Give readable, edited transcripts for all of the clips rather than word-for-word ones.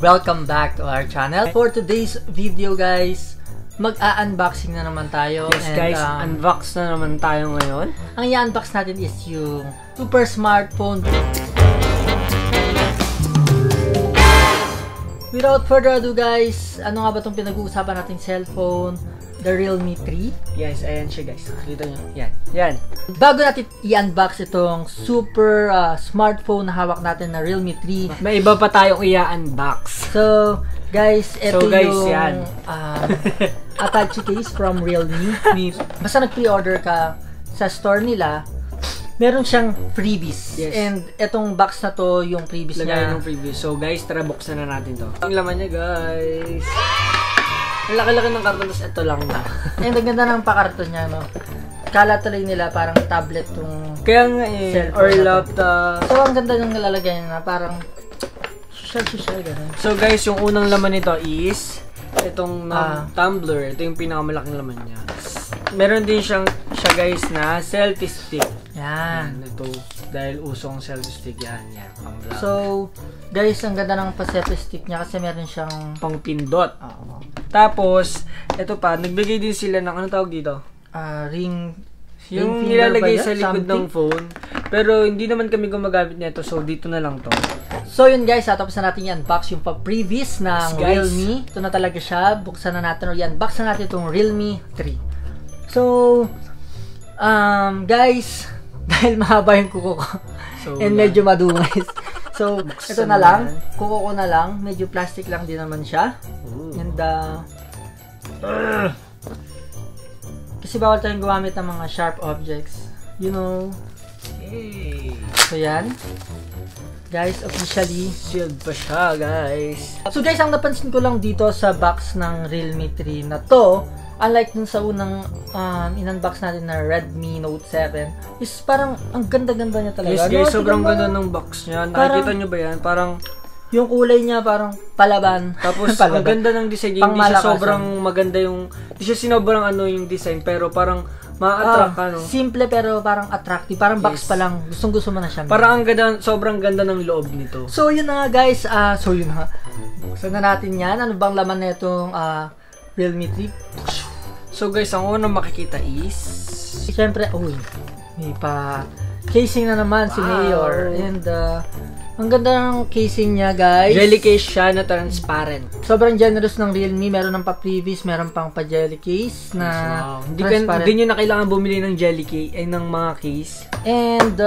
Welcome back to our channel. For today's video guys, mag-a-unboxing na naman tayo. Yes guys, unbox na naman tayo ngayon. Ang i-unbox natin is yung super smartphone. Without further ado guys, ano nga ba itong pinag-uusapan nating cellphone? The Realme 3. Yes, ayan siya guys. Nakita nyo. Yan. Yan. Bago natin i-unbox itong super smartphone na hawak natin na Realme 3. May iba pa tayong i-unbox. So, guys, ito yung yan. attache case from Realme. Basta nag-pre-order ka sa store nila, meron siyang freebies. Yes. And itong box na to, yung freebies niya. Lagay ng freebies. So guys, tara buksan na natin to. Ang laman niya guys. Ang laki-laki ng karton, tapos ito lang na. And ang ganda ng pakarton niya, no? Kala tuloy nila parang tablet tong kaya nga eh, or laptop. So, ang ganda ng nilalagay na parang social ganun. So guys, yung unang laman nito is itong tumbler. Ito yung pinakamalaking laman niya. Meron din siya guys na selfie stick. Yan. Ito, dahil usong selfie stick yan. So, guys, ang ganda ng pa-selfie stick niya kasi meron siyang pang pindot. Tapos, ito pa, nagbigay din sila ng ano tawag dito? Ring. Yung nilalagay sa likod ng phone. Pero hindi naman kami gumagamit nito, so dito na lang to. So yun guys, tapos na natin i-unbox yung pa-previous ng Realme. Ito na talaga siya. Buksan na natin o i-unbox na natin itong Realme 3. So, guys, dahil mahaba yung kuko ko and medyo madungis. So, ito na lang. Kuko ko na lang. Medyo plastic lang din naman siya. And, kasi bawal tayong gumamit ng mga sharp objects. You know. Hey. So, yan. Guys, officially sealed pa siya, guys. So, guys, ang napansin ko lang dito sa box ng Realme 3 na to, unlike dun sa unang in-unbox natin na Redmi Note 7, is parang ang ganda-ganda niya talaga. Yes, guys, sobrang ganda ng box niya. Nakikita nyo ba yan? Parang yung kulay niya parang palaban. Tapos ang ganda ng design niya. Hindi siya sobrang maganda yung, hindi siya sinobrang ano yung design, pero parang ma-attract ka, no? Simple pero parang attractive. Parang box pa lang. Gustong-gusto mo na siya. Parang ang ganda, sobrang ganda ng loob nito. So, yun na nga, guys. So, yun na nga. Buksan na natin yan. Ano bang laman na itong Realme 3? So, guys, ang unang makikita is siyempre, may pa casing na naman si Mayor. And, ang ganda ng casing niya, guys. Jelly case siya na transparent. Sobrang generous ng Realme. Meron ng pa-previous, meron pang pa-jelly case na transparent. Hindi nyo na kailangan bumili ng jelly case, ay ng mga case. And,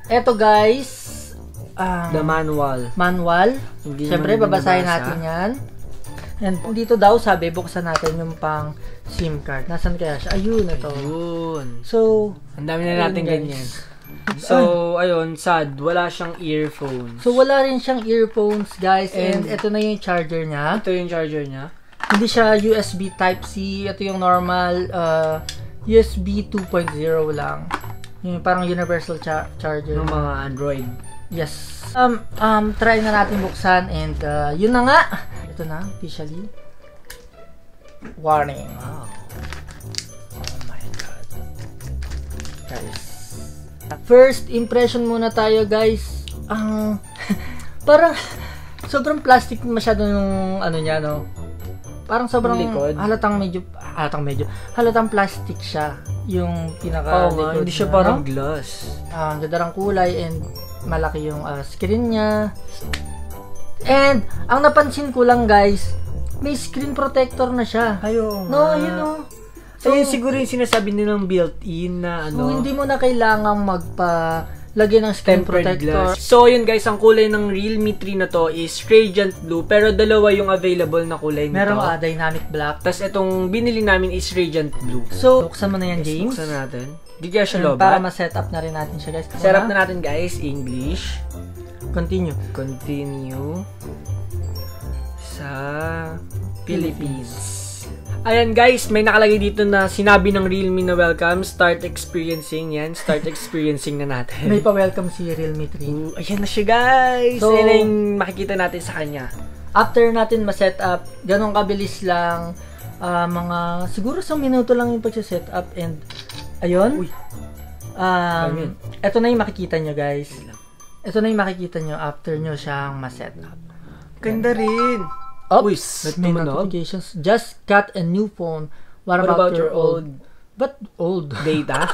eto guys, the manual. Siyempre, babasahin natin yan. And dito daw, sabi, buksan natin yung pang SIM card. Nasaan kaya siya? Ayun, ito. Ayun. So, ang dami na natin ganyan. So, ayun, sad. Wala siyang earphones. So, wala rin siyang earphones, guys. And ito na yung charger niya. Ito yung charger niya. Hindi siya USB Type-C. Ito yung normal USB 2.0 lang. Yung parang universal charger. Ng mga Android. Yes. Try na natin buksan. And yun na nga. Ito na, officially. Warning. Wow. Oh my God. Guys. First impression muna tayo, guys. Parang sobrang plastic masyado yung ano niya, no? Parang sobrang halatang plastic siya. Yung pinaka-likod. Hindi siya parang glass. Ang ganda ng kulay and malaki yung screen niya. And ang napansin ko lang, guys, may screen protector na siya. Ayun. No, yun o. So, yun siguro yung sinasabi nilang built-in na ano. So, hindi mo na kailangang magpa-lagay ng screen protector. So, yun guys, ang kulay ng Realme 3 na to is Radiant Blue. Pero dalawa yung available na kulay nito. Merong Dynamic Black. Tapos itong binili namin is Radiant Blue. So, buksan mo na yan, James. Buksan natin. Di kaya siya lobat. Para ma-set up na rin natin siya, guys. Set up na natin, guys. English. Continue sa Philippines. Ayan guys, may nakalagay dito na sinabi ng Realme na welcome, start experiencing. Yan, start experiencing na natin. May pa-welcome si Realme 3. Ayan na siya guys. So, ayan yung makikita natin sa kanya. After natin ma-set up, ganun kabilis lang, mga siguro 1 minuto lang yung pag-set up. And ayun. Ito na yung makikita nyo, guys. Ito na yung makikita nyo after nyo siyang ma-set up. Ganda rin. Oops, Uy, may tumunog. notifications. Just got a new phone. What about your old? But old. Data?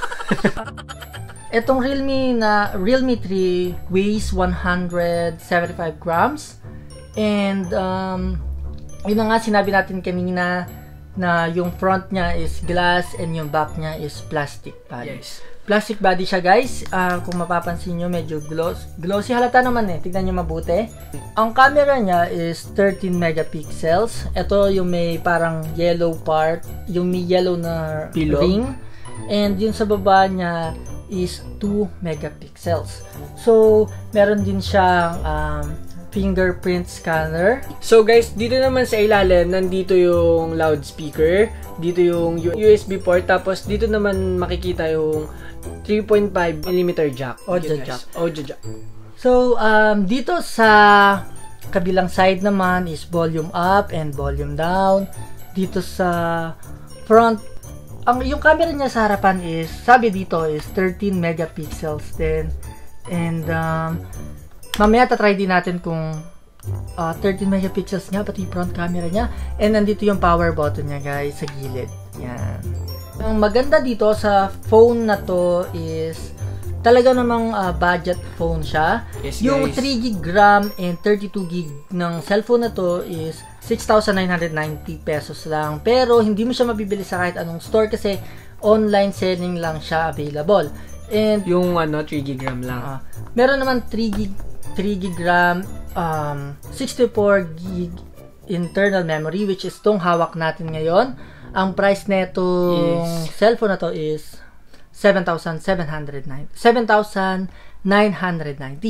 Itong Realme 3 weighs 175 grams. And, yun na nga sinabi natin kanina na yung front niya is glass and yung back niya is plastic body. Yes. Plastic body siya, guys. Kung mapapansin nyo, medyo glossy. Halata naman eh. Tignan nyo mabuti. Ang camera niya is 13 megapixels. Ito yung may parang yellow part. Yung may yellow na Pillow. ring. And yung sa baba niya is 2 megapixels. So, meron din siyang fingerprint scanner. So guys, dito naman sa ilalim, nandito yung loudspeaker, dito yung USB port, tapos dito naman makikita yung 3.5mm jack. Audio jack. Audio jack. So, dito sa kabilang side naman is volume up and volume down. Dito sa front, yung camera niya sa harapan is, sabi dito is 13 megapixels din. And, mamaya tatry din natin kung 13 megapixels nga pati front camera niya. And nandito yung power button niya, guys, sa gilid. Yan. Ang maganda dito sa phone na to is talaga namang budget phone siya. Yes, yung guys. 3GB RAM and 32GB ng cellphone na to is 6,990 pesos lang. Pero hindi mo siya mabibili sa kahit anong store kasi online selling lang siya available. And Yung 3GB RAM lang. meron naman 3GB RAM, 64GB internal memory, which is tong hawak natin ngayon. Ang price netong cellphone na to is 7,990.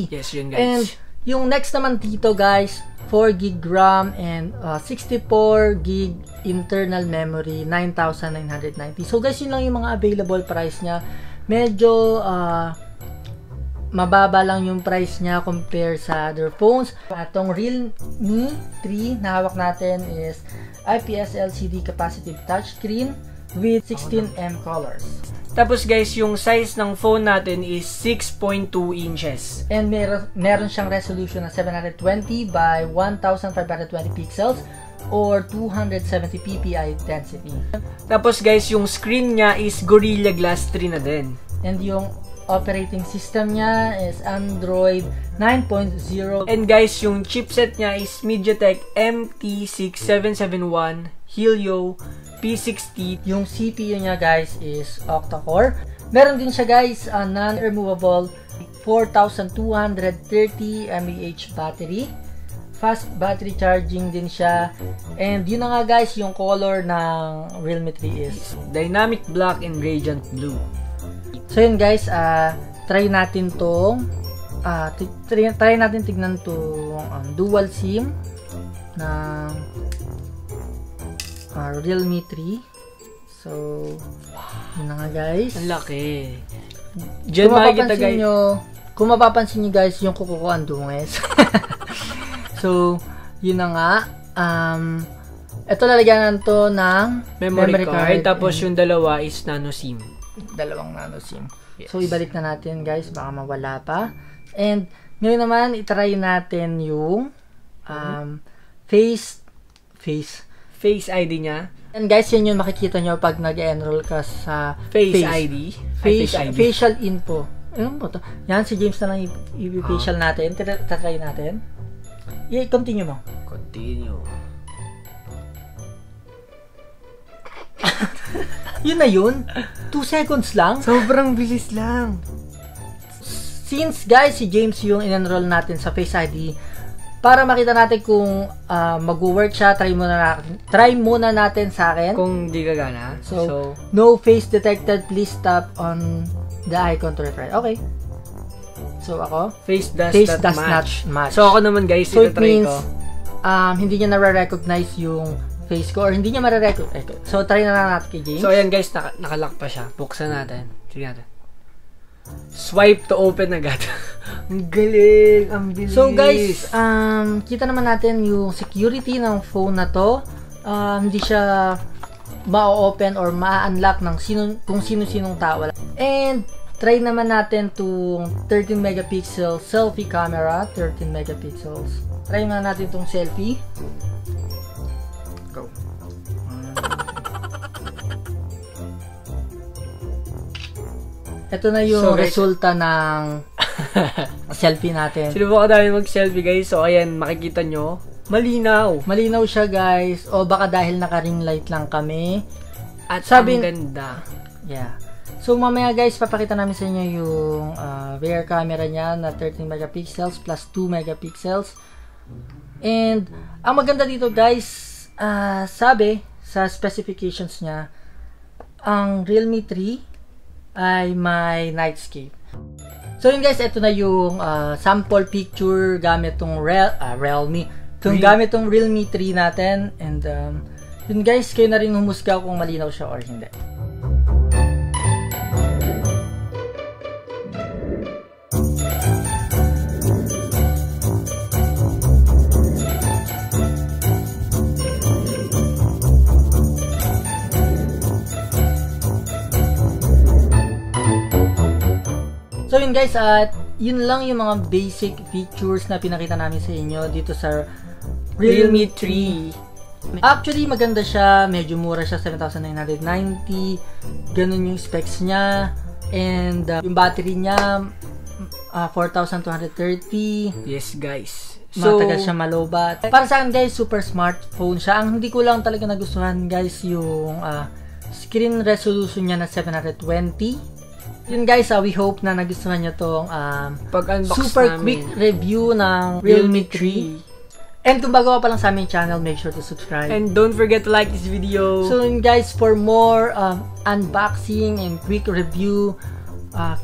Yes, yun guys. And yung next naman dito, guys, 4GB RAM and 64GB internal memory, 9,990. So guys, yun lang yung mga available price niya. Medyo mababa lang yung price niya compare sa other phones. Itong Realme 3 na hawak natin is IPS LCD capacitive touchscreen with 16M colors. Tapos guys, yung size ng phone natin is 6.2 inches. And meron siyang resolution na 720 by 1520 pixels or 270 ppi density. Tapos guys, yung screen niya is Gorilla Glass 3 na din. And yung operating system niya is Android 9.0. And guys, yung chipset niya is MediaTek MT6771 Helio P60. Yung CPU niya, guys, is octa-core. Meron din siya, guys, non-removable 4,230 mAh battery. Fast battery charging din siya. And yun na nga, guys, yung color ng Realme 3 is Dynamic Black and Radiant Blue. So yun, guys, try natin tong try natin tignan tong dual SIM ng Realme 3. So yun na nga, guys. Ang laki. Diyan makikita, guys. Kung mapapansin nyo, guys, yung kuko ko ang dunges. So yun na nga. Ito lalagyan to ng Memory card. Tapos yung dalawa is nano SIM. Dalawang nano SIM. Yes. So ibalik na natin, guys, baka mawala pa. And ngayon naman itry natin yung Face ID niya. And guys, yan yung makikita nyo pag nag-enroll ka sa Face ID. Facial info. Ano ba to? Yan, si James na lang i-facial natin. Tatry natin. I-continue mo. Continue. Yun na yun. 2 seconds lang. Sobrang bilis lang. Since, guys, si James yung in-enroll natin sa Face ID, para makita natin kung mag-work siya, try muna natin sa akin. Kung di gagana. So, no face detected. Please tap on the icon to refresh. Okay. So, ako? Face does not match. So, ako naman, guys, So, it ito-try means, ko. hindi niya na-recognize yung face ko or hindi niya ma-recognize. So, try na natin kay James. So, ayan, guys, nakalock pa siya. Buksan natin. Sige natin. Swipe to open agad. Ang galing, ang bilis. So guys, kita naman natin yung security ng phone na to. Hindi siya ma-open or ma-unlock ng kung sino-sinong tao. And try naman natin tong 13 megapixel selfie camera, 13 megapixels. try muna natin itong selfie. Go. Ito na yung resulta ng selfie natin. Sinubukan namin mag-selfie guys. So ayan, makikita nyo. Malinaw. Malinaw siya guys. O baka dahil naka-ring light lang kami. At ang ganda. Yeah. So mamaya guys, papakita namin sa inyo yung rear camera niya na 13 megapixels plus 2 megapixels. And ang maganda dito guys, sabi sa specifications niya, ang Realme 3 ay may nightscape. So yun guys, ito na yung sample picture gamit tong Realme. Gamit tong Realme 3 natin. And yun guys, kayo na rin humusga kung malinaw siya or hindi. So yun guys, yun lang yung mga basic features na pinakita namin sa inyo dito sa Realme 3. Actually maganda siya, medyo mura siya, 7,990. Ganun yung specs niya. And yung battery niya 4,230. Yes guys. So, matagal siya malobat. Para sa akin guys, super smartphone siya. Ang hindi ko lang talaga nagustuhan guys yung screen resolution niya na 720. Yun guys, we hope na nagustuhan nyo tong super quick review ng Realme 3. And kung bago ka pa lang sa aming channel, make sure to subscribe. And don't forget to like this video. So yun guys, for more unboxing and quick review,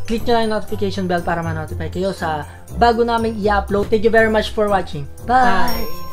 click nyo lang yung notification bell para ma-notify kayo sa bago naming i-upload. Thank you very much for watching. Bye!